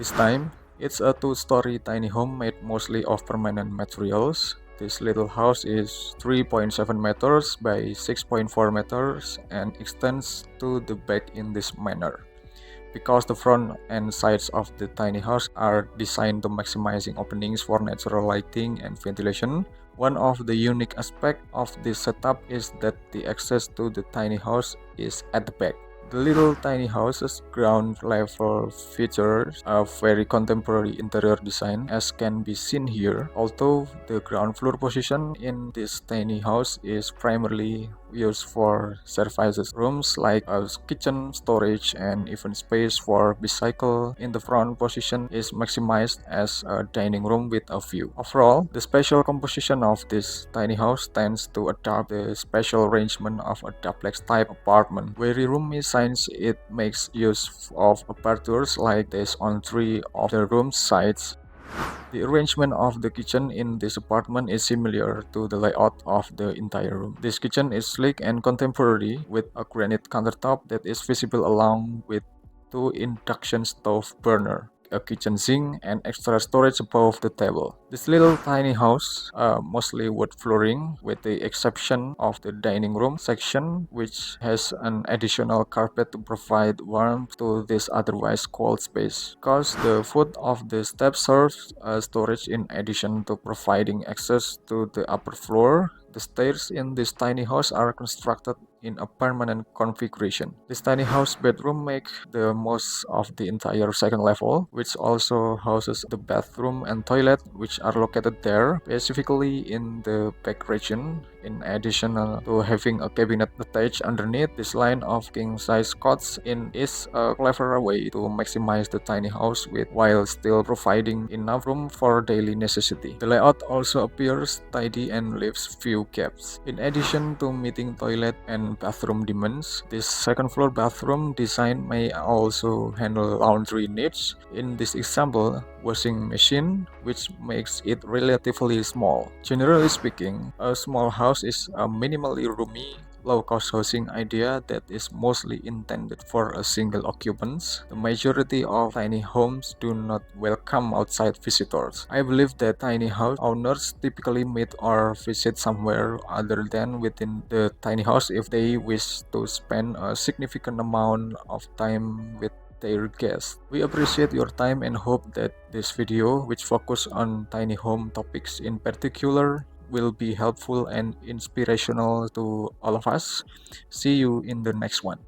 This time, it's a two-story tiny home made mostly of permanent materials. This little house is 3.7 meters by 6.4 meters and extends to the back in this manner. Because the front and sides of the tiny house are designed to maximizing openings for natural lighting and ventilation, one of the unique aspects of this setup is that the access to the tiny house is at the back. The little tiny house's ground level features a very contemporary interior design, as can be seen here, although the ground floor position in this tiny house is primarily used for services. Rooms like a kitchen, storage, and even space for bicycle in the front position is maximized as a dining room with a view. Overall, the spatial composition of this tiny house tends to adopt the spatial arrangement of a duplex type apartment. Very roomy since it makes use of apertures like this on 3 of the room's sides. The arrangement of the kitchen in this apartment is similar to the layout of the entire room. This kitchen is sleek and contemporary with a granite countertop that is visible along with 2 induction stove burner, a kitchen sink, and extra storage above the table. This little tiny house, mostly wood flooring with the exception of the dining room section, which has an additional carpet to provide warmth to this otherwise cold space. Because the foot of the steps serves as storage in addition to providing access to the upper floor. The stairs in this tiny house are constructed in a permanent configuration. This tiny house bedroom makes the most of the entire second level, which also houses the bathroom and toilet, which are located there, specifically in the back region. In addition to having a cabinet attached underneath, this line of king-size cots is a clever way to maximize the tiny house while still providing enough room for daily necessity. The layout also appears tidy and leaves few gaps. In addition to meeting toilet and bathroom demands, this second floor bathroom design may also handle laundry needs. In this example, washing machine, which makes it relatively small. Generally speaking, a small house is a minimally roomy, low-cost housing idea that is mostly intended for a single occupants. The majority of tiny homes do not welcome outside visitors. I believe that tiny house owners typically meet or visit somewhere other than within the tiny house if they wish to spend a significant amount of time with their guests. We appreciate your time and hope that this video, which focus on tiny home topics in particular, will be helpful and inspirational to all of us. See you in the next one.